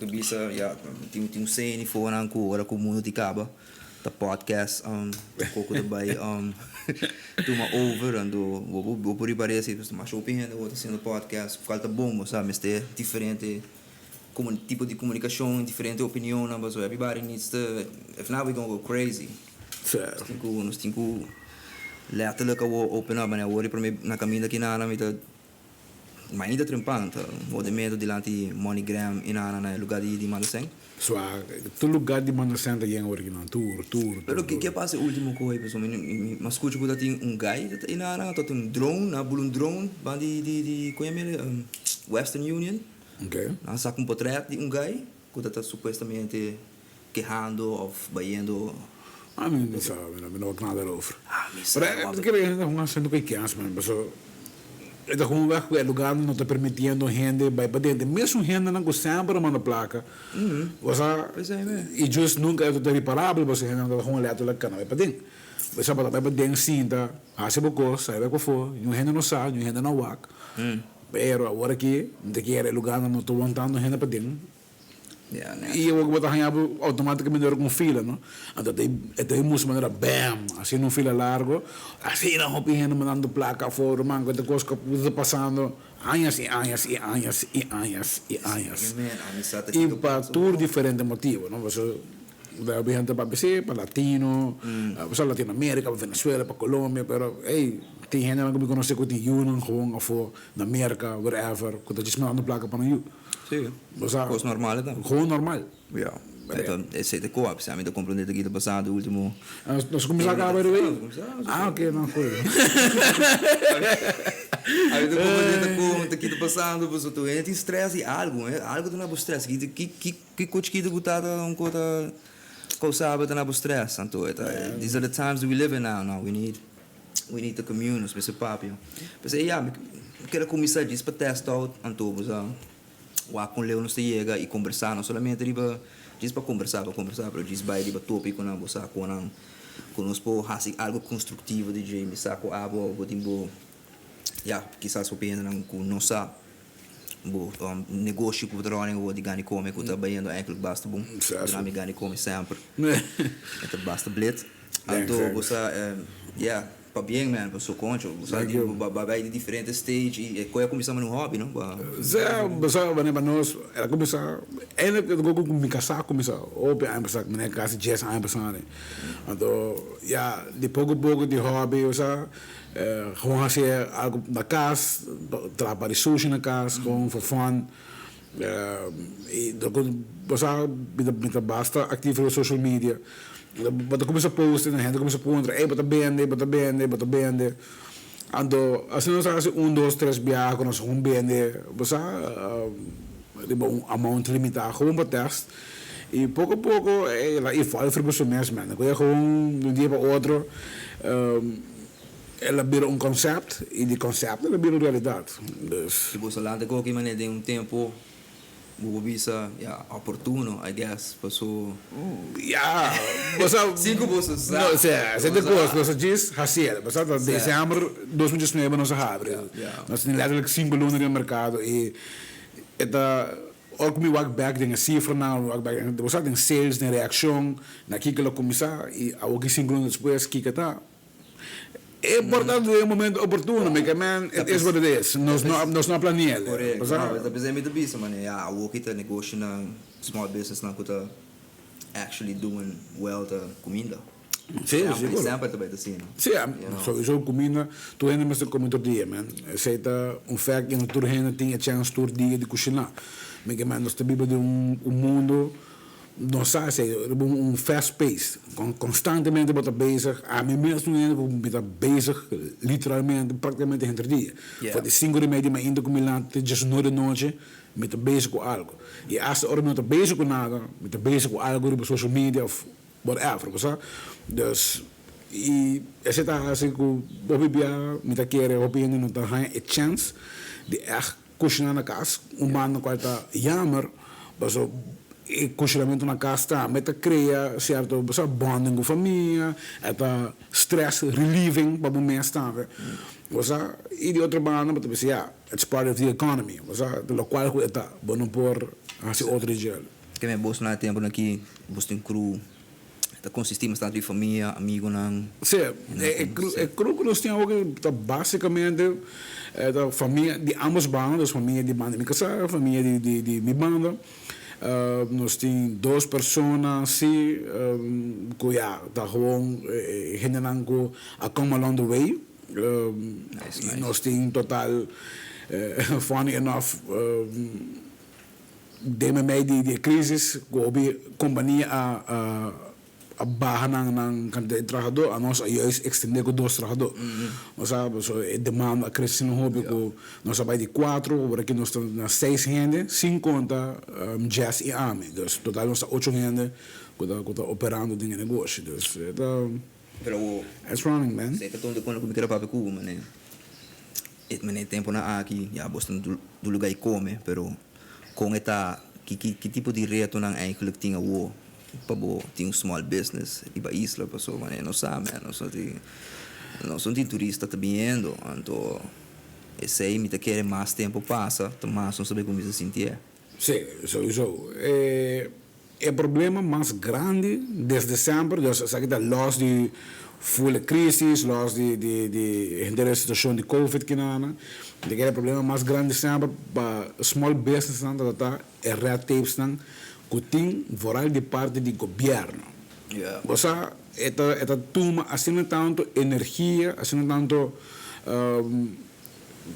to bisa, ja, tem saying voor aan ora com mundo de caba. De podcast, pouco erbij, doe maar over en we por parece, dus maar shopping en we sendo podcast, falta bom, sabe, mas tem diferente tipo de comunicação, diferente opinião, mas everybody needs to, if not we gonna go crazy. Certo. Nós temos que letterlijk open up, en hoor je per na caminho aqui na met maar niet trimpante, o de medo delante MoneyGram in na lugar de Manaseng. Zwaar, tu lugar de Manaseng dat je original tour. Pero que passa o último coisa, pessoal, mas escuta que tem guy dat in na tot drone, na bulun drone, van die Western Union. Okay. Dan saca portret de guy, que está supostamente quejando of bayendo. Não sabe, não vou nada over. Mas eu queria uma cena pequena, mas é gewoon weg o lugar não está permitindo gente vai para dentro mesmo gente não gosta para mandar placa você e just nunca é tudo reparável você gente não gewoon leto lá cana vai para dentro você para dentro cinta hace pouco sai vai com for e gente não sabe e gente não wak pero agora aqui de que era lugar não estou montando gente para dentro e eu vou botar automaticamente com fila, não? Então tem música maneira bam, assim num fila largo, assim não opinião mandando placa fora, man, que coisa que está passando, anos. E para tudo diferente motivo, não? Você vai ver gente para BC, para latino, para Latinoamérica, para Venezuela, para Colômbia, pero hey, tem gente que me conhece que tem union gewoon of na América, wherever, que está mandando placa para you. Sim. Coisa normal, então. Gewoon normal. Ja. Então, esse é de coop, sabe? Então, compreender aqui do passado, o último. Nós começamos a acabar aí? Ok, não foi. Aí, então, compreender com aqui do passado, você tem estresse e algo do novo estresse. Que coisa que botada coisa sabe do novo estresse, então. These are the times we live in now. We need to commune, esse papo. Mas aí, quero começar disso para testar então, com o Leo não se chega e conversar, não somente diz para conversar, pero diz vai riba tópico na bossa com nós por algo construtivo de James saco abo botimbo quizás opinião não com nossa negócio que drone ou de gani come que tá banhando aquilo basta bom, não me gani come sempre, então basta blitz, então você para bem, man, para sua conta, você vai de diferentes stage e qual é começar num hobby, não? Você vai nós, ela começa, ela que me casar começa, ou bem começar, né, casa jazz a começar, então, de pouco a pouco de hobby, você gewoon fazer algo na casa, trabalhar sushi na casa, gewoon for fun, e você basta ativo no social media. Bata começa a postar, a gente começa a perguntar, bata bende. Então, assim nós fazemos 1, 2, 3 viagens, nós vamos bende, você amount limitado, gewoon para teste. E pouco a pouco, ela fala para você mesmo, mano. Quando gewoon de um dia para outro, ela vira conceito, e de conceito ela vira realidade. Se você lá de qualquer maneira tem tempo, visa oportuno, I guess, passou. Você 5 bolsas. Não, você depois, você diz, Haciel, você dezembro 2019 nós abre. Nós temos letterlijk 5 lunas no mercado e ook me walk back dengan cifra now, walk back você tem sales, tem reação, na que ela começar e a que 5 lunas depois que tá. É importante é um momento oportuno, porque man, it is what it is. Nós não planeamos. Correto. Mas depois é muito difícil, mano. O que tá negócio na small business na que tá actually doing well da comida. Sim, sempre também assim. Sim, sowieso comida. Tu ainda mais como todo dia, man. Aceita fact que tu ainda tinha chance todo dia de cozinhar. Porque man, nós vivemos de mundo não sabe se fast pace, constantemente bota bezig, a mim mesmo bota bezig, literalmente, praticamente entre dia. Voor de 5:30 maar in de combinatie, just no de noite, met bezig com algo. E als de orde não bezig com nada, met bezig com algo op social media of whatever, sabe? Dus esse tá assim com Bobby Bia, met querer opinião não tá a chance de echt cozinhar na casa, man qual tá jammer, mas e cozinhamento na casa está, mas cria certo, bonding com a família, stress relieving para o mês também. E de outra banda, mas it's part of the economy. De lo qual está, bom por Hasi outro gel. Que me bosto na tempo aqui, bosto em cru. Tá consistimos tanto de família, amigo não. Sim, creio que nós temos algo basicamente da família de ambas bandas, família de banda de casa, família de minha banda. Nós temos duas pessoas assim, que já tá gewoon generando a come along the way. Nice. Nós temos total funny enough de de crisis, que companhia a barra ng kantidad de trabajador, a nós juist extender com dois trabajadores. Nós sabemos, demanda cresce no hobby, nós sabemos de 4, agora aqui nós estamos na 6 gente, sem conta jazz e AME. Dus total nós estamos 8 gente que está operando dentro do negócio. Dus Pero it's running, man. sei que todo quando eu me quero para Cuba, mané. Mané tempo na aqui, já bosto do lugar e come, pero com eta que tipo de reto não eigenlijk tinha o pabo tinha um small business e para isla passou mané não sabe não são de turista também indo então esse aí me te quer mais tempo passa mas não sabe como se sentir. Sim, sowieso. O problema mais grande desde sempre, dus zeg ik dat los die volle crisis, los de situação de Covid que não, o problema mais grande sempre para small business não é reativos não que tem vooral de parte do governo. Você esta toma assim tanto energia, assim tanto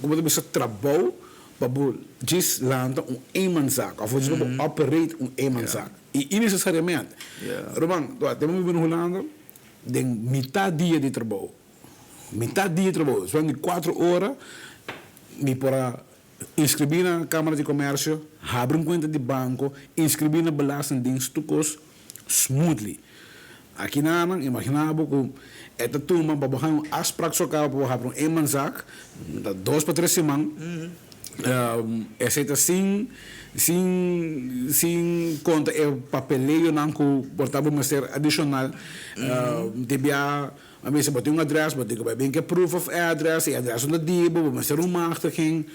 como você trabalha para just landen eenmanszaak of just operate eenmanszaak. E necessariamente. Roman, temos que Holanda de metade dia de trabalho. Metade dia de trabalho. São de 4 horas me para inscrever na Câmara de Comércio, abrir conta de banco, inscrever na belastingdienst toekomst smoothly. Aqui na imaginava que esta turma para baixar afspraak zou hebben para abrir eenmanszaak, dat 2 para 3 semanas. Exceto sem conta o papeleio não que portava uma ser adicional devia a mim se botar adres botar que bem que proof of address e address onde dibo mas ser machtiging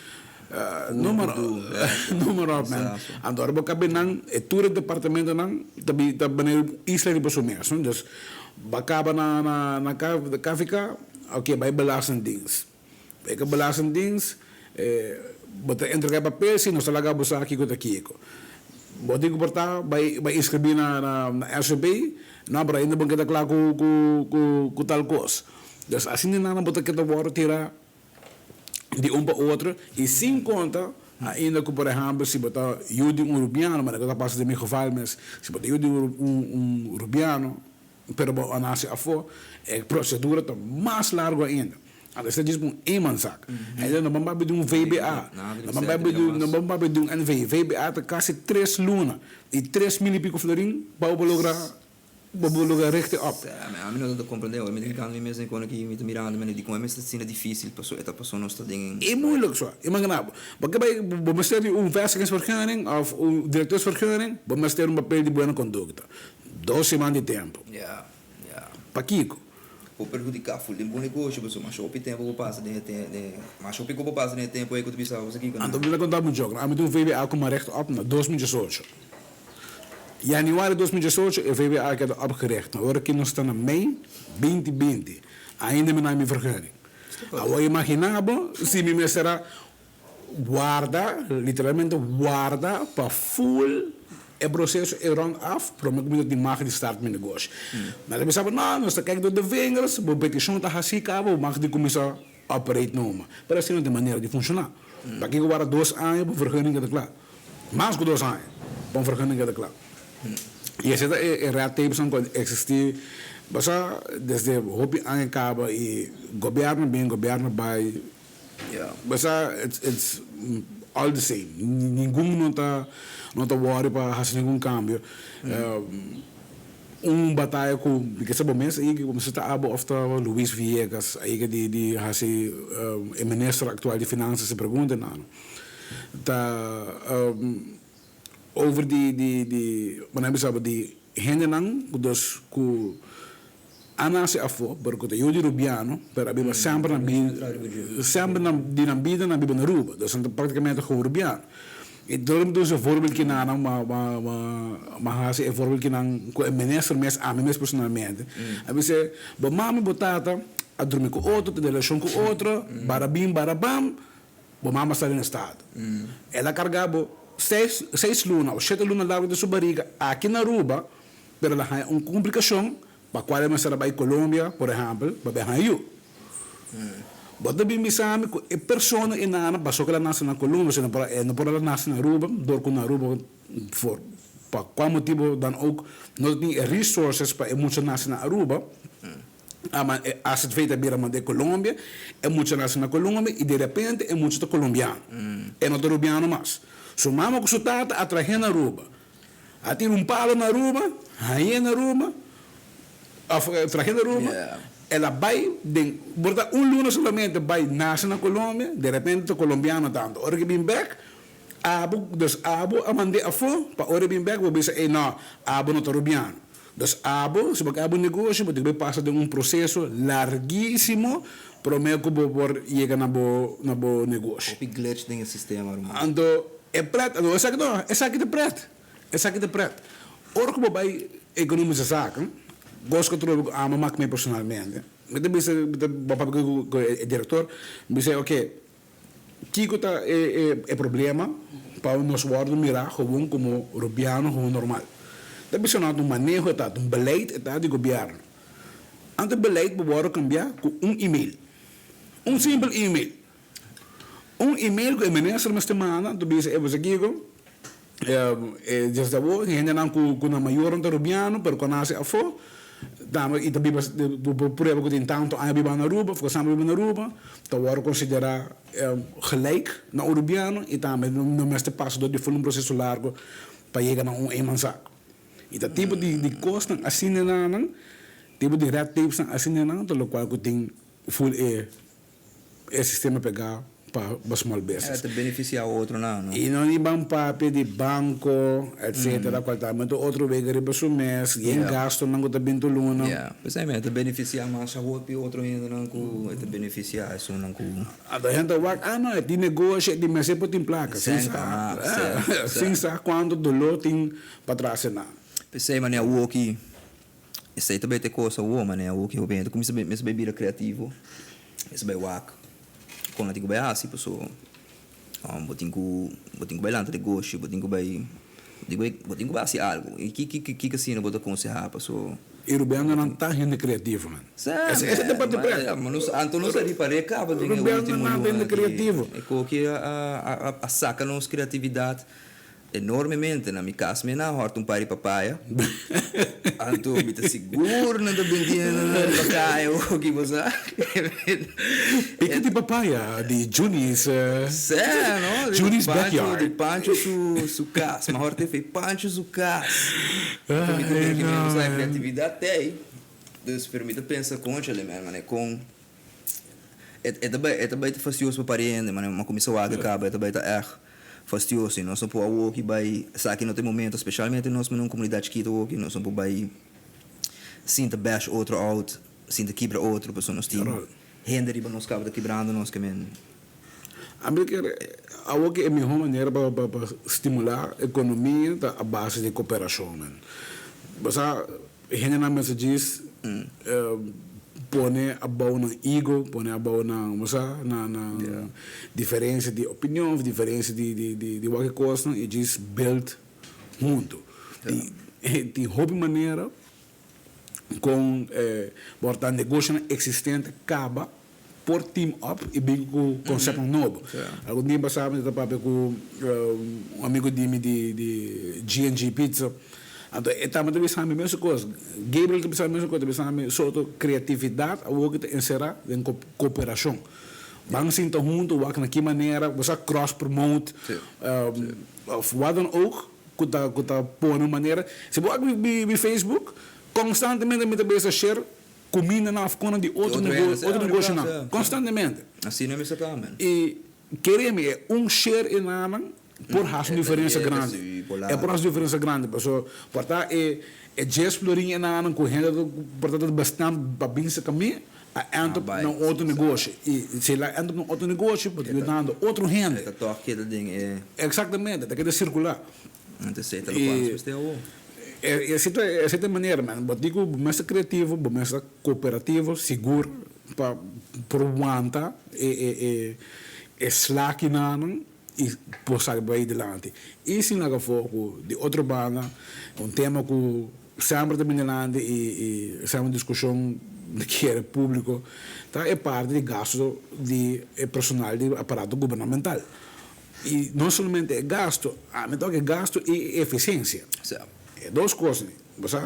número man andor bo cabe nan e tour departamento nan tabi tabanel isla de Bosumeso dus bakaba na kafika okay by belastingdienst bij que belastingdienst botar entregar papel se não se laga buscar aqui com aqui bota que portar vai inscrever na SB na para ainda banca da claro com tal coisa dus assim não botar que tá tirar de para outro e sem conta ainda que por exemplo se botar judi rubiano mas que passa de meu geval mas se botar judi rubiano pero a nasce afo a procedura tá mais larga ainda. Als dat is een eenmanszaak. En dan ben je doen VBA. Dan ben je doen NV. VBA te kasi 3 luna. Die 3 mil pico florin, bouwen logra rechten op. A mim não dá compreender. Eu me digo que mesmo quando aqui me mirando, mas digo como é que difícil, passou esta pessoa não está ding. É moeilijk zo. Imaginabo. Porque bij ministerie vestigingsvergunning of directeursvergunning, bij ministerie papel de buena conducta. 2 semanas de tempo. Ja. Paquico. Vou perjudicar full de bom negócio, pessoal. Mas shopping tempo que passa de mas shopping que passa de tempo é que tu pensava aqui. Então eu vou contar um jogo. A mim do VBA com uma recht op na 2018. Januari 2018 o VBA que é opgericht. Agora que nós estamos em mei 2020. Ainda me não me vergunning. Agora imaginava se me será guarda, literalmente guarda para full o processo é rond af, para mim que me mag de start mijn negócio. Mas ele pensava, não, nós está kijken door de vingers, o petição está assim, cabo, mag de começar a operate numa. Mas assim não tem maneira de funcionar. Daqui que agora 2 anos, para vergunning é claro. Mais que 2 anos, para vergunning é claro. E essa é reativação que existe, basta desde o hobby acaba e governo bem, governo vai, basta it's all the same. Ninguém não está worry para fazer nenhum cambio. Batalha com que sabe mesmo aí que como se está abo of Luís Viegas aí que de fazer o ministro atual de finanças se pergunta não tá over mas sabe de gente não dos que anase afo porque eu de Rubiano para abrir sempre na vida na vida na Ruba então praticamente com Rubiano Ik durf dus een voorbeeld que nada, maar een voorbeeld que não com o ministro mes a mim personalmente. A você, bo mami botata, a dormir com outro, ter relação com outro, barabim, barabam, bo mama está no estado. Ela cargava 6 lunas ou 7 lunas largo de sua barriga aqui na Aruba, pero ela tem uma complicação, para qual ela será para Colômbia, por exemplo, para Benhayu. Bota bem misami ko e persona inana pasok ela nasce na Colômbia, se não por ela nasce na Aruba, dor com na Aruba for para qual motivo dan ook não tem resources para muito nasce na Aruba. Mas as het feita bira de Colômbia, é muito nasce na Colômbia e de repente é muito colombiano. É não colombiano mais. So mama com sutata atrahe na Aruba. Ati palo na Aruba, aí na Aruba, atrahe na Aruba. Ela vai, borda luna solamente vai nasce na Colômbia, de repente colombiano tanto. Ora que vem back, abo amande afo, para ora vem back, vou dizer, não, abo não colombiano. Dus abo, se você abo negócio, você vai passar de processo larguíssimo, para meio que você chegar na bo negócio. Op glitch ding sistema, irmão. Então, é preto, essa aqui é preto. Essa aqui é preto. Ora que você vai economizar saca, gosto que eu amo mais que personalmente. Mas depois o diretor me disse, ok, Kiko tá é problema para nós guardar mirar gewoon como rubiano, como normal. Depois nós um manejo tá, um beleid tá de governo. Ante beleid pode cambiar com e-mail, simples e-mail. E-mail que o ministro me semana, tu diz, você Kiko, já está bom, ainda não com na maior do rubiano, pero conhece a fo. E também por exemplo que tem tanto a biba na Aruba, ficou samen na Aruba, então agora considerar gelijk na Urubiano e também no mestre passo do um processo largo para chegar a emancipação. E tá tipo de costa assim não, tipo de red tapes assim não, pelo qual que tem full sistema pegar para small business. É, te beneficiar o outro não. E não ibang papel de banco, etc. Qual também outro vega para o mês, e gasto não está bem tuluna. Yeah, precisamente, te beneficiar mais a outro ainda não com te beneficiar isso não com. A gente vai, não, é de negócio, é de mexer por tem placa. Sim, sabe quando do lote tem para trás não. Pensei, mas é o que isso aí também tem coisa o mas é o que eu vendo, como isso bebida criativo, isso bem wak. Com a tinha assim, pessoal, botinho bailando de gosto, botinho assim algo. E que assim não botar aconselhar, pessoal. E Rubiano não está rindo criativo, mano. Essa é a parte preta. Mas Antônio sabe para acaba de Rubiano não está criativo. É que a saca nos criatividade enormemente na minha casa, me na horta par de papaya. Anto me tá seguro na da bendinha na papaya o que você. Pica de papaya de Junis. Não? Junis backyard. De pancho su casa, mas horta fez pancho su casa. Então me também que me usa criatividade tem. Dus permite pensar com ele mesmo, né? Com é também fastidioso para parente, mas uma comissão água acaba, é também tá fastidioso, nós somos o que vai, sabe no tem momento, especialmente nós numa comunidade que que nós somos vai sinta bash outro out, sinta quebra outro, pessoa nós tem render riba nos cabos quebrando nós que men. A que é a melhor maneira para estimular a economia da a base de cooperação, man. Mas a gente na mesa diz pone a boa na ego, pone a boa na diferença de opinião, diferença de qualquer coisa, e diz build junto. Tem hobby maneira com portanto negócio existente acaba por team up e bem com conceito novo. Algum dia passava eu estava com amigo de G&G Pizza. Então, estamos pensando a mesma coisa. Gabriel está pensando a mesma coisa, pensando sobre criatividade, o que encerrar em cooperação. Vamos sentar juntos, na que maneira, você cross-promote, wat dan ook, que está pondo maneira. Se você no Facebook, constantemente me está share comida na afcona de outro negócio, constantemente. Assim não é isso também. E queremos share em nada, por razão diferença grande. É por razão diferença grande. Portanto, é já explorinha na corrente, portanto, bastante babinha caminho, entra bike, num outro negócio. E se ela entra num outro negócio, pode vir dando outro rende. Dat toch aquele ding é. Exatamente, dat quer circular. Não te sei, tá E- no passo, o. Essa maneira, man. Eu digo, começa criativo, começa cooperativo, seguro, para aguentar e slack nanan e passar bem adiante. E se não for de outra banda, tema que sempre também adiante e sempre discussão de que é público, tá, é parte de gasto de personal de aparato governamental. E não somente é gasto, mas também é gasto e eficiência. Certo. É duas coisas. Você,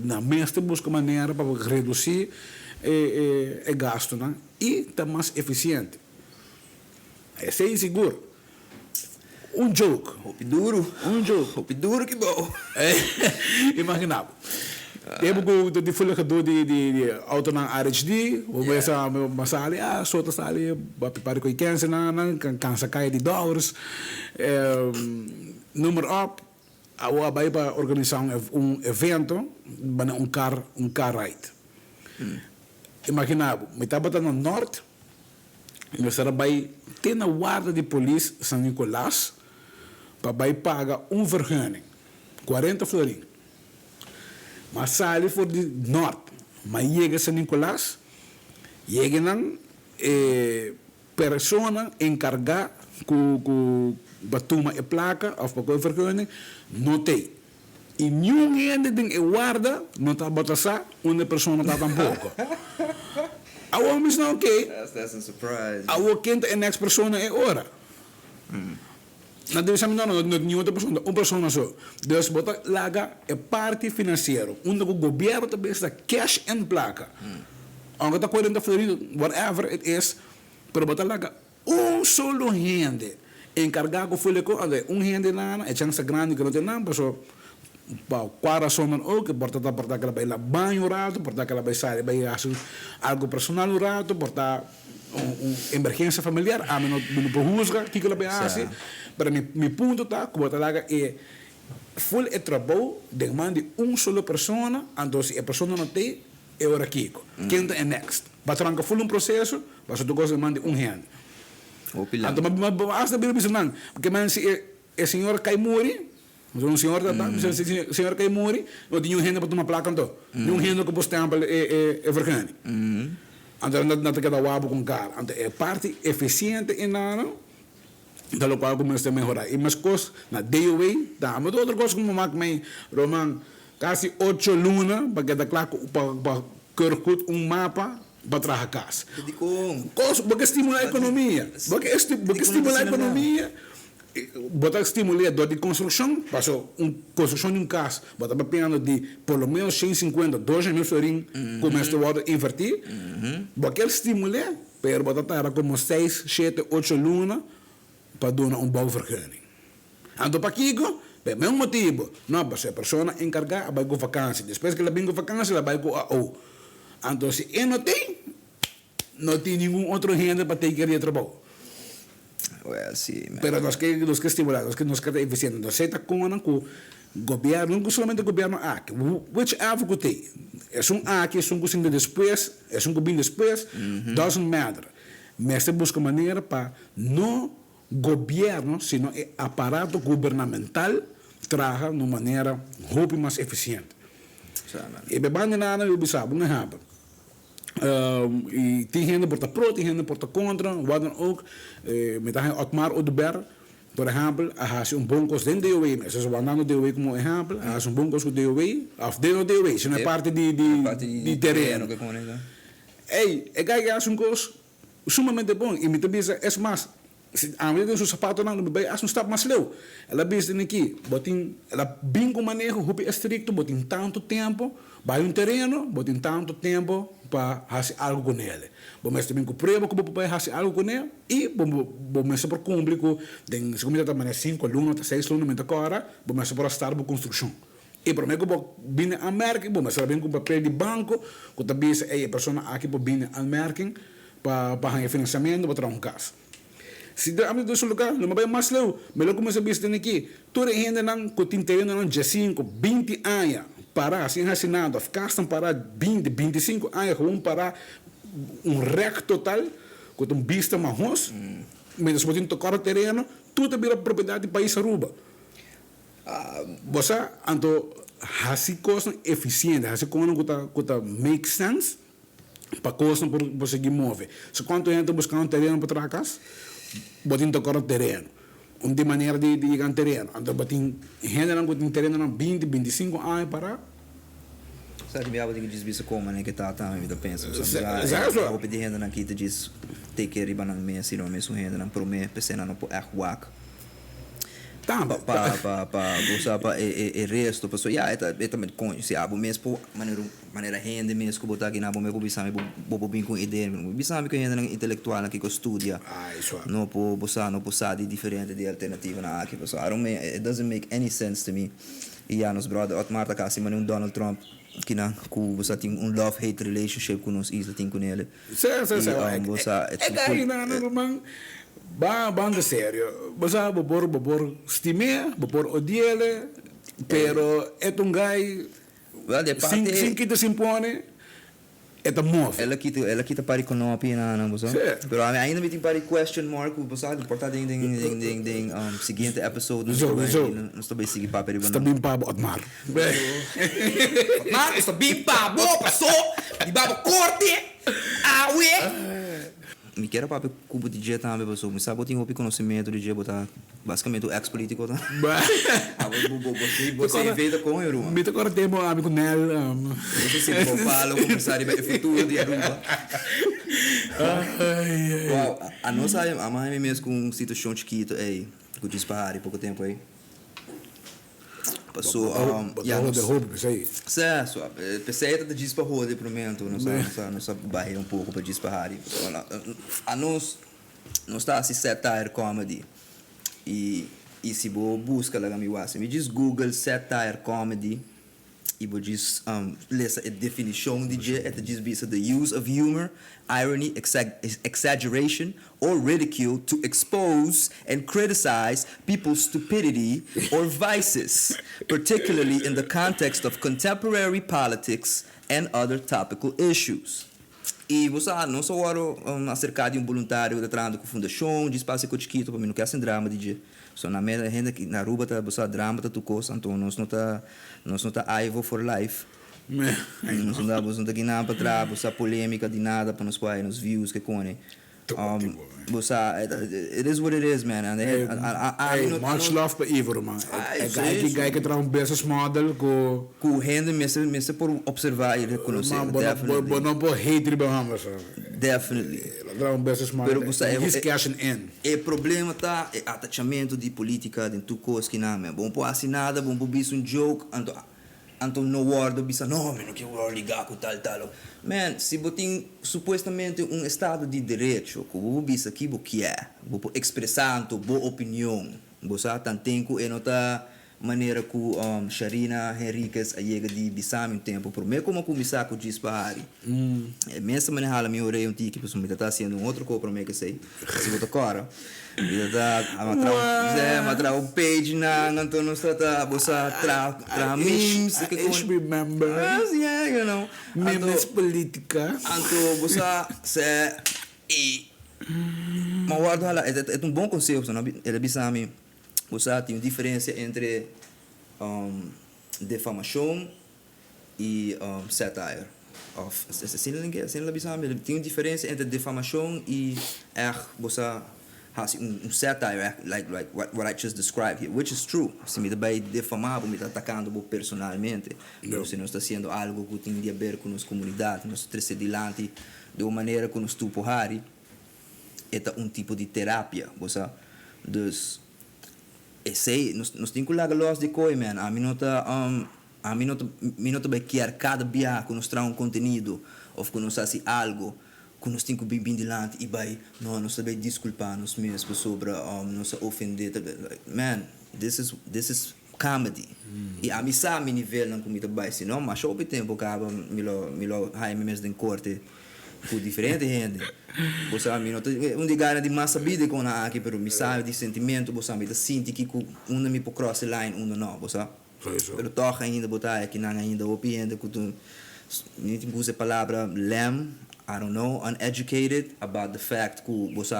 na mesma busca maneira para reduzir o gasto, né? E está mais eficiente. É ser seguro. Joke. Roupa duro. Joke. Roupa duro que bom. Imaginável. Tempo que de folha de auto na RHD, o começa a sali, solta sali, para que cansa cansa cai de dólares, número up, a vai para organizar evento, para um car ride. Imaginável, me estava no norte, eu estava vai ter na guarda de polícia São Nicolás, para pagar vergunning, 40 florin. Mas sali voor de norte. Maar chega San Nicolás, chega nan persona encargada com batuma e placa of para vergunning, não tem. E nenhum ding e guarda não está batasa, uma pessoa está tampouco. A homem não ok. That's a surprise. A o quinta e next persona é hora. Na divisão não nenhuma outra pessoa só. Deus bota laga é parte financeira, onde o governo também está cash and placa. Onde está 40 florido, whatever it is, para botar laga solo rende encargado foi rende lá, é chance grande que não tem nada, pessoal. Para sonar ook, porta aquela vai lá banho rato, porta aquela vai sair, vai algo personal rato, porta emergência familiar, a mim não perrusga, que ela vai assim. Para mi ponto tá, como tá lá é full é trabalho de mande solo persona, então se a pessoa não tem, é hora kiko. Quem é next? Batranca full processo, mas tu gosta de mande hand. Então mas basta bem não, porque man se é senhor cai morre, um senhor tá, senhor cai morre, não tinha hand para tomar placa então. Não hand que posta é vergonha. Então não te queda wabo com cara. Então é parte eficiente em nada. Da qual começa a melhorar. E mais coisas, na DOA, tá? Mas outra coisa que me marca bem, Roman, quase 8 lunas, para que para curtir mapa para trazer a casa. Porque estimula a economia. Porque estimula a economia, botar estimular de construção, passou construção de casa, botar para piano de pelo menos 150, 2 mil florin, começa a invertir, porque ele estimula, para botar como 6, 7, 8 lunas, para dar bouwvergunning. Então, para Kiko, é mesmo motivo. Não, para a pessoa encarregada vai com vacância. Depois que ela vem com vacância, ela vai com a O. Então, se ele não tem nenhum outro renda para ter que ir trabalho. Well, sim. Mas nós queremos estimular, nós queremos eficiente. Nós está com o governo, não somente o governo aqui. Whichever que tem. É aqui, é coisa depois, é governo depois, doesn't matter. Mas você busca maneira para não governo, sino é aparato governamental traga de uma maneira muito mais eficiente. E bebando nada, eu sabe, um exemplo. E tem gente por pró, tem gente por contra, wat dan ook. Met een Otmar Odeberg, por exemplo, als je een bonkos den DOE, mas se mandando DOE como exemplo, als een bonkos com DOE, of DOE, se não é parte de terreno. Ei, é que é um coisa sumamente bom, e me também é mais. A maioria dos sapatos não bem, as um stap mais leu. Ela pensa aqui, botin, ela bem com manejo, rupi estricto, botin tanto tempo, vai terreno, botin tanto tempo para fazer algo com ele. Bom, mas também com prova que vai fazer algo com ele e bom, mas por cumprir com, se começa também 5 alunos, 6 alunos, muita coisa, bom, mas por estar por construção. E para mim, que vim a América, bom, mas ela vem com papel de banco, que também é a pessoa aqui para vir a América para fazer financiamento, para trazer casa. Se a mim do seu lugar, não vai mais leu, melhor começar a ver aqui. Toda a gente não continua não 5, 20 anos para assim assinado, ficar para 20, 25 anos, vão para rec total, com um vista marrons, mas se você tocar o terreno, tudo vira propriedade do país Aruba. Você, então, assim coisa eficiente, assim como que make sense, para coisa para você mover. Se quando entra buscar um terreno para trás, você tocar o terreno. De maneira de chegar ao terreno. Então, você tem terreno de 20, 25 anos para. Sabe, me abre de desvisa como, né, que tá, ainda pensa. Exato. Eu pedir renda na kita diz, tem que ir na minha, se não mesmo renda na pro me, pensei na no é wak. Tá, Para usar para e resto, pessoa, é também com, se abo mesmo maneira renda mesmo que botar aqui na bomba, bobo bem com ideia, bisame que renda intelectual aqui que estudia. Isso. Não pode de diferente de alternativa na aqui, pessoal. It doesn't make any sense to me. E nos brother, Otmar tá kasi man Donald Trump que na ku você tem love-hate relationship com nós isla tem com ele. Sim. É daí não man. Banda sério. Você babor estime, babor odiele, pero é guy. Well, de parte sem que te se impone, é da move. Ela kita pari com não pina não você. Pero ainda me tem pari question mark, você importante em seguinte episode não estou bem seguir papel Está bem para Otmar. Otmar, está bem para boa passou, de babo corte. Me quero para cubo de dia também, pessoal. Me sabe tem conhecimento de dia botar basicamente o ex-político tá. Você inventa com eu, me tá agora temos amigo nele. Você se fala começar a futuro de Aruba. Wow, a nossa a mãe mesmo com situação chiquito aí, que disparar pouco tempo aí. Passou de roupa isso aí. Certo, pensei que diz para roda pro momento, não sabe barreira um pouco para disparar. A nós está assim satire comedy. E se você busca lá me diz Google satire comedy e você diz lesa a definição de je diz bisa the use of humor, irony, exaggeration or ridicule to expose and criticize people's stupidity or vices, particularly in the context of contemporary politics and other topical issues. E você não só acerca de voluntário da trando com fundação, de espaço ecotiquito para mim não quer sem drama de so na minha renda que na Aruba tá você drama tá tocou então nós não tá Ivo for life. Nós não tá aqui nada para trás, você polêmica de nada para nos pai nos views que cone. Você it is what it is, man. Much love para Ivo, man. É guy que traz business model com renda mesmo por observar e reconhecer. But não por hate ribahama, definitely. Traz business model. He's cashing in. O problema tá é atachamento de política dentro coisa que não é bom por assinada, bom por bis joke, então no word bisa não, mano, que eu ligar com tal. Man, se botem supostamente estado de direito, que o bisa aqui o que é, vou expressar a boa opinião, você tem que nota maneira que Sharina Henriquez chega de bisam tempo por mim como começar com disparar. Mesmo maneira me orei que pessoa me está sendo outro coisa para mim que sei. Se botar agora. Ele tá matra o page na então não está você tra memes que remember. Yeah, you know. Memes política. Então você se e mas guarda lá é bom conceito, não? Ele bisame você tem uma diferença entre defamação e satire. Assim lá bisame tem uma diferença entre defamação e você has satire like what I just described here, which is true. Se me vai defamar, me está atacando personalmente, você não está sendo algo que tem a ver com nossa comunidade, nós estamos adiante de uma maneira que nós tuporari, é um tipo de terapia, você, dus, sei, nós temos que lá los de coi, man, a mim não tá vai querer cada dia que nós traz conteúdo ou que nós faz algo que nós temos que bem delante e vai nós também desculpar nós mesmos sobre nos ofender. Man, this is comedy. E a mim sabe nível não como vai se não, mas ao tempo acaba me lo hai mesmo em corte com diferente gente. Você sabe não de gana de massa vida com na aqui pero me sabe de sentimento, você sabe de sentir que um me por cross line, um não, você sabe. Pero toca ainda botar aqui não ainda opinião que tu nem usa a palavra lem I don't know, uneducated about the fact que você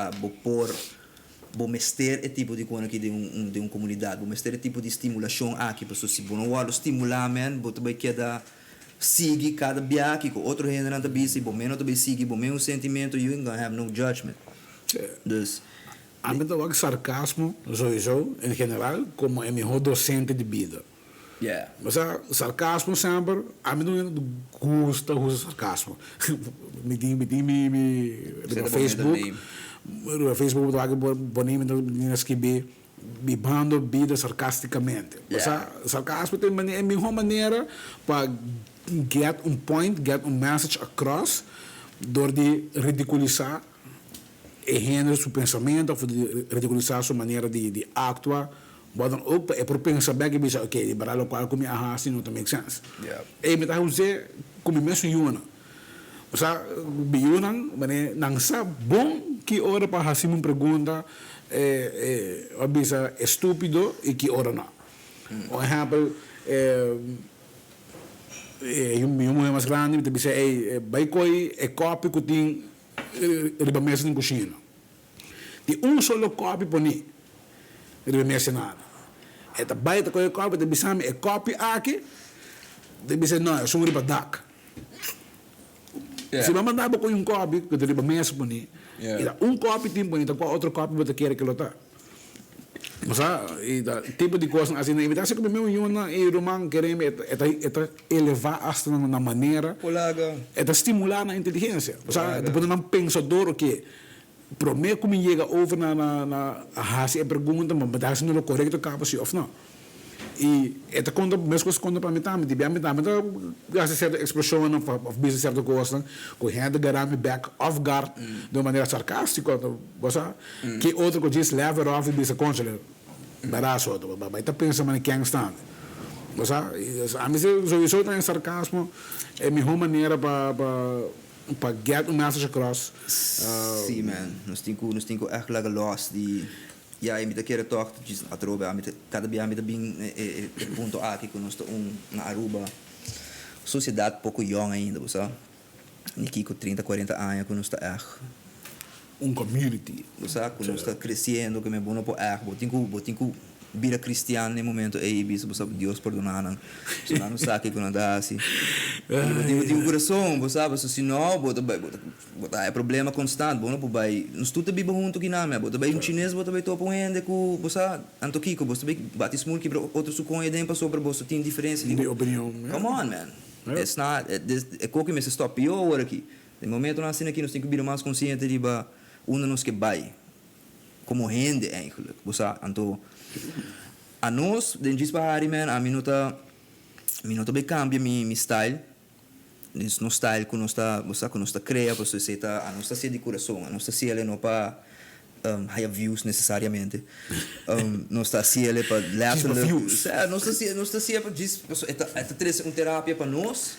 vou mestre é tipo de coisa aqui de uma comunidade, vou mestre é tipo de estimulação aqui, pessoas se vão não estimular, man, vou também queda seguir cada biaki com outro gênero também, se bom menos também seguir, bom menos sentimento, you ain't gonna have no judgment. Dus a mim também sarcasmo, sowieso, em geral, como é meu docente de vida. yeah. Mas sarcasmo sempre, a mim não gosta sarcasmo. Me no Facebook, eu bonito escrever, bibando vida sarcasticamente. Mas sarcasmo é a melhor maneira para get um point, get um message across, door de ridiculizar e gênero, seu pensamento, ou de ridiculizar sua maneira de actuar. Mas ook é por pensar bem que bisa, ok, liberal o qual como a assim não make sense. E me tá dizer como mesmo yuna. Mas biuna, mas não sabe bom que hora para fazer uma pergunta é bisa estúpido e que hora não. Por exemplo, eu mulher mais grande, me bisa vai coi é copo que tem riba mesa na cozinha. De solo copo por ni riba mesa nada. Eta baita ko copo de bisa me copo aqui, de bisa não, eu sou riba dak. Se vamos mandar com copo que de riba mesa por ni, e copo tem por ni, tá com outro copo você quer que lo tá. Mas tipo de coisa assim, na imitação que meu yuna e romang queremos é elevar hasta na maneira, é estimular na inteligência. Mas depois não pensador que promete como chega over na a pergunta, mas dá se não é correto capa se ou não. E esta conta mesmo que conta para mim também, de bem também gasta certa expressão of business certa coisa, com hand garame back off guard de uma maneira sarcástica, você que outro que diz lever off de essa conselho. Barato, mas tá pensando em quem está. Você a mim sowieso tem sarcasmo é a melhor maneira para get um message across. Sim, man. Nós temos echt lekker los die ja, je moet een keer toch atrobe, cada dia met bem ponto aqui que nós na Aruba sociedade pouco young ainda, você? Niki com 30, 40 anos que nós está echt community. Você que nós está crescendo, que me bom por echt, botinho vira cristiano no momento aí, bisa você Deus perdonar, se não sabe que não dá assim. Botinho coração, você se não, bota é problema constante, bom não vai, nós tudo bem junto que não, bota vai chinês, bota vai topo ende com você antoquico, você vai bater small que outro sucon e dentro passou para você tem diferença de opinião. Come on, man. It's not é coque me se stop pior aqui. No momento nós aqui nós temos que vir mais consciente de nos que vai como rende eigenlijk, você anto a nós dentro de man a minuta bem cambia mi style no style que nós está você que nós está cria você se tá a nós está se de coração a nós está se ele não para high views necessariamente nós está se ele para later nós está se para diz é três terapia para nós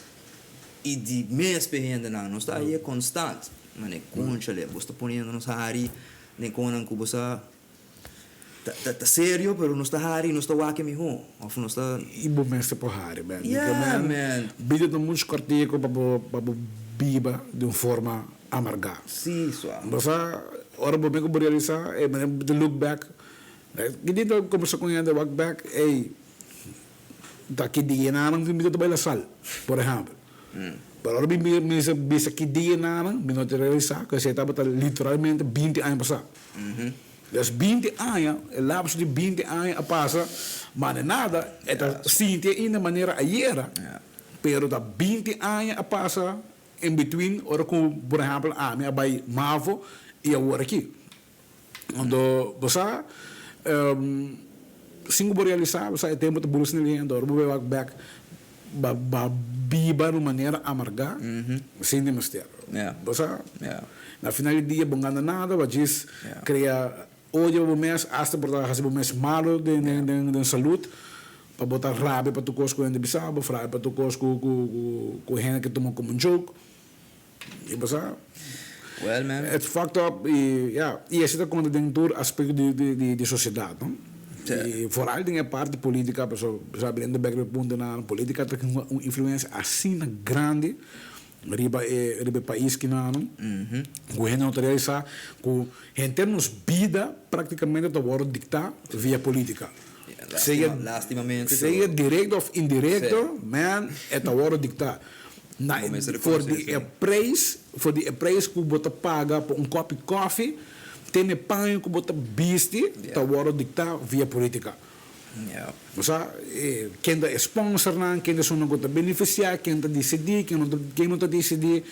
e de mês perrende não nós está aí constante mas é conchale você está ponendo nos hari nem conan que você tá sério, pero não está hari, não está wake mi ho. Of não está ibo mestre por hari, man. Yeah, man. Bida de muitos cortico para biba de uma forma amarga. Sim, suave. Mas ora bo me realizar, de look back. Gidi to conversa com ele walk back, daqui dia não me do bela sal, por exemplo. Pero ora bisa que dia não me não realizar, que você estava literalmente 20 anos passado. Dus 20 anos, o lapso de 20 anos passa, mas nada, é sinto in de maneira ayer, pero da 20 anos passa in between, ora com, por exemplo, me vai mavo e agora aqui. Então, você, singo por realizar, você tem muito burros nele, então, eu vou back, biba de maneira amarga, sem de mistério. Você, na final do dia, não ganha nada, mas cria hoje o mês hasta por fazer o mês malo de saúde para botar rabia para tu cosco em Bissau, rabia para tu cosco com gente que toma como jogo e passar. Well, man. It's fucked up e esse é quando dentro do aspecto de sociedade, não? E vooral dingen parte política, pessoal, já abrindo back do ponto na política tem uma influência assim grande riba país que não, o gente não realiza que em termos vida praticamente está agora dictar via política. Lastimamente. Seja direto ou indireto, man, é agora dictar. For the price que você paga por copo de café, tem pão que você viste, está agora dictar via política. Yeah. Quem é sponsor, quem é só não está beneficiar, quem está decidir, quem não está decidir.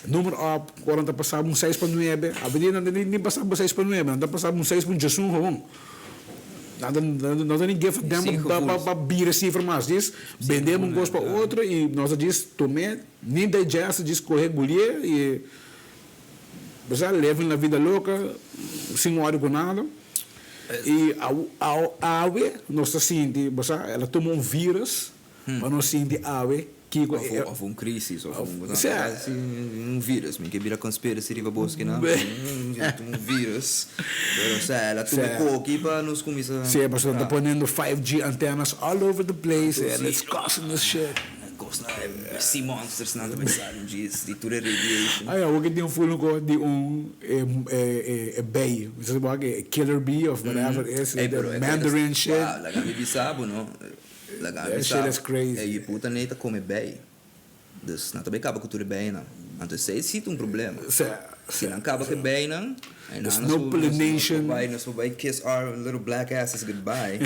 Número up, quando está passando 6 para 9, a vida não nem passava 6 para 9, não está passando 6 para 18 gewoon. Nós não ninguém para vir essa informação, diz, vendemos coisa para outra e nós diz, tomé, nem da jazz diz correr mulher e você leva na vida louca, sem hora com nada. E a ave, nós sentimos, ela toma um vírus, mas nós sentimos a ave que houve uma crise, um vírus, que vira conspiracy riba bosque, não? Um vírus. Ela toma aqui para nos começar. Sim, mas está ponendo 5G antenas all over the place, and it's causing this shit. Sea monsters não também sabem disso, de tudo radiation. Hoje tem fulano de bee, você sabe que killer bee of whatever it is, Mandarin shit. Wow, like I'm bizarro, não? That shit is crazy. E puta neita come bem. Dus não também acaba com tudo bem, não. Então se existe problema. Se não acaba com bem, não. There's no pollination. Nós vamos kiss our little black asses goodbye.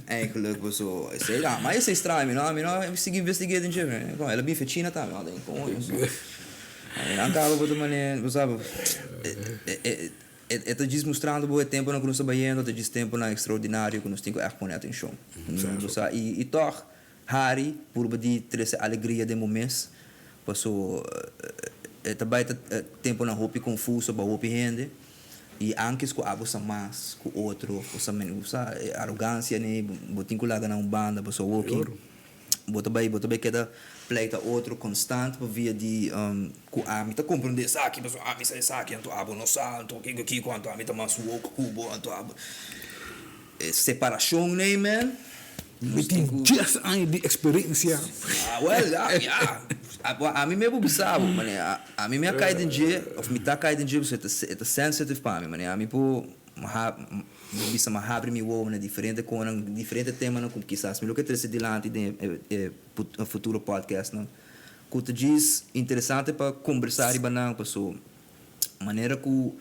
Eigenlijk was zo. Sei lá, mas esse é estranho, não? Eu segui investigando em China. Ela bem fetina tá, não tem como isso. Não acaba com maneira, sabe? Está diz mostrando o tempo que nós estamos vendo, está diz tempo na extraordinário que nós temos que poner atenção. E toch, Harry, por de trazer alegria de momentos, passou também tempo na roupa confuso, para roupa rende. E antes que abusa mais com o outro, usa arrogância, né? Botin que lá na banda, passou walking. Bota bem que da pleita outro constante para via de que a mim tá compreender saque, mas a mim sai saque, então abo não sabe, então aqui quanto a mim tá mais walk cubo, então abo separação, né, man? We think just on the experience. A mim mesmo bizarro, mano. A mim me cai de dia, of me tá cai de dia, você é sensitive para mim, mano. A mim pô, bisa abre mi uomo na diferente com diferente tema, não como quizás me lo que trazer dilante de futuro podcast, não. Que te diz interessante para conversar e banang pessoa. Maneira que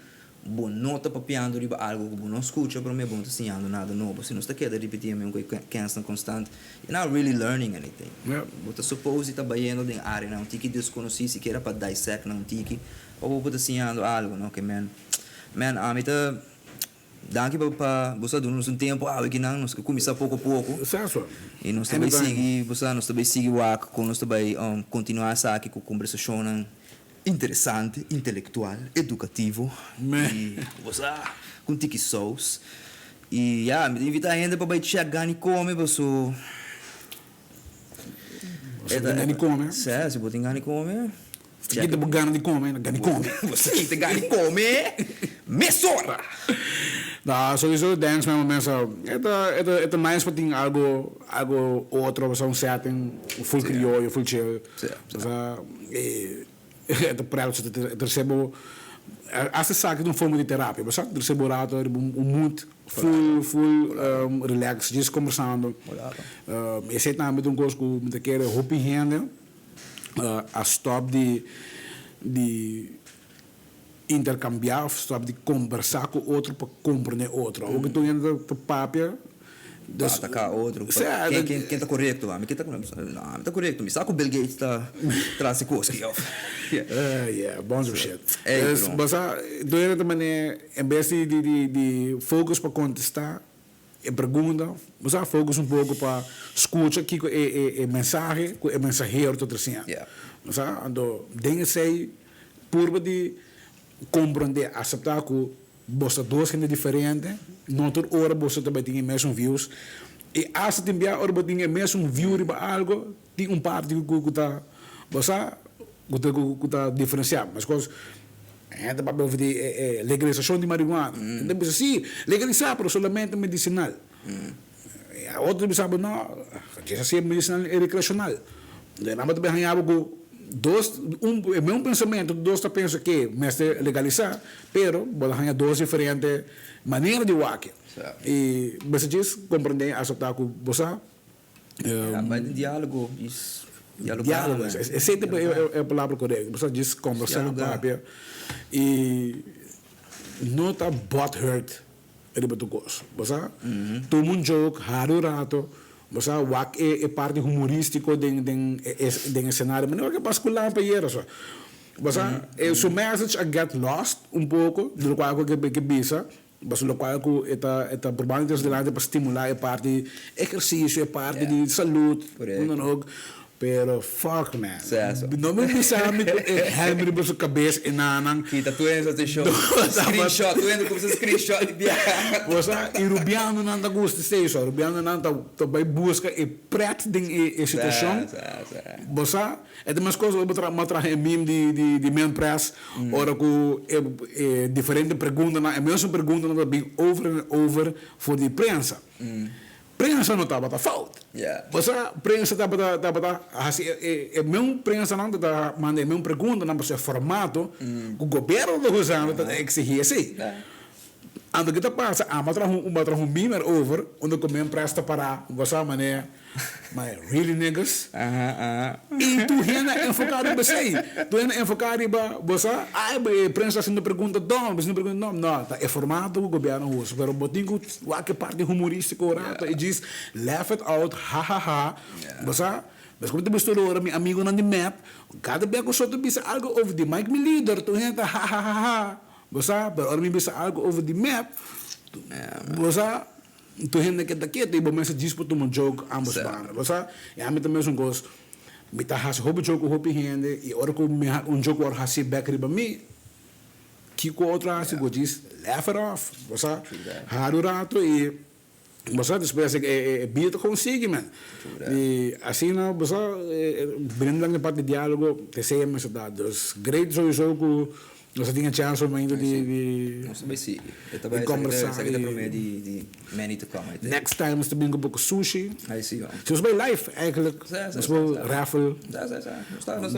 bom nota para piando riba algo que não escuta para mim bom tá ensinando nada novo se não está querendo repetir mesmo que cansa constante you're not really learning anything você suppose está baiano de área não tiki desconhecido se quer para dissect não tiki ou você ensinando algo não que man a mim tá daqui para você durante um tempo que não nós começar pouco a pouco e nós também seguir você nós também seguir o arco com nós também continuar essa com conversação interessante, intelectual, educativo. E você com tiki sauce. E me invita ainda para ir chegar e comer, você. Você tem comer? Se você tem gana de comer. Você tem gana de comer, Você tem gana de comer. Mesora. Não, sowieso dance mesmo pensa. É mais para ter algo outro, você certo, full criollo, full chill. Het praat het recebo als de zaak een vorm de terapia mas het recebo rato mood full relax just conversando je zit nou met een goos met een keer hoppie handen a stop die intercambiar of stop die conversar com outro para compreender outro ook toen je de papia Dus atacar outro. Quem está correto? Quem está correto? Me saco o Bill Gates está traz coisas. Bom shit. Mas doer também em vez de focus para contestar a pergunta, mas focus pouco para escutar que é mensagem, que é mensageiro todo assim. Mas ando dingen sei por de compreender, aceitar que você dois gente diferente, noutra hora você também tem mesmo views e asa tem bia hora tem mesmo view riba algo tem parte que tá você tá diferenciado mas coisas é da para ver legalização de marihuana então você sim legalizar pero solamente medicinal a outra sabe não que é medicinal e recreacional de nada também ganhava com o meu pensamento, dois pensa que mas é legalizar, pero bola hanya duas diferentes maneiras de waque. E você diz compreender a sotaque bosa. Mas diálogo, Diálogo, essa é a palavra correta. Você diz conversar com a e não está butthurt riba tu gosto. Você tu um joke, raro rato. Você wak é parte humorístico den cenário, mas não é que pascular para ir só. Você o message a get lost pouco do qual que bisa. Mas o qual que está provavelmente delante para estimular a parte exercício, a parte de saúde, não. Pero fuck man. Não me pensava que hammer na sua cabeça e nanang. Kita tu ainda te show. Screenshot, tu ainda como screenshot de biar. Você e Rubiano não tá gosto de isso, Rubiano não tá vai busca e preto a situação. Você é de mais coisas eu matra meme de main press, ora com diferente pergunta na, a mesma pergunta não bem over and over for de prensa. Prensa não estava a falta. Você prensa estava assim é mesmo prensa não está manda mesmo pergunta não para formato o governo do usando está exigir assim. Ando que passa matra um beamer over onde come presta para você mané mas really niggas e tu ainda enfocado em você tu ainda enfocado em você prensa assim pergunta não tá é formato o governo usa pero botinho que parte humorística orata e diz laugh it out ha você mas como tu mistura meu amigo não de map cada vez que eu só tu bisa algo over the mic me leader tu ainda ha você pero me bisa algo over the map você tu ainda que daqui tu iba mais disputa um jogo ambos banda você e a mim também são gos me tá has hobby jogo hobby hende e ora com um jogo or hasi back riba me que com outra hasi go diz laugh it off você haru rato e você depois é bita consegue man e assim não você brindando a parte de diálogo te sei mais dados great jogo você tinha chance ainda de conversar de many to come. Next time nós também com sushi. Aí sim. Se você vai live eigenlijk, nós vamos raffle. Nós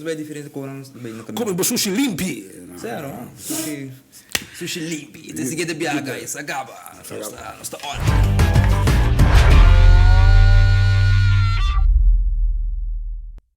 vai diferente com nós bem no caminho. Como sushi limpi. Sério? Sushi limpi. Desse que de biaga, isso acaba. Nós está on.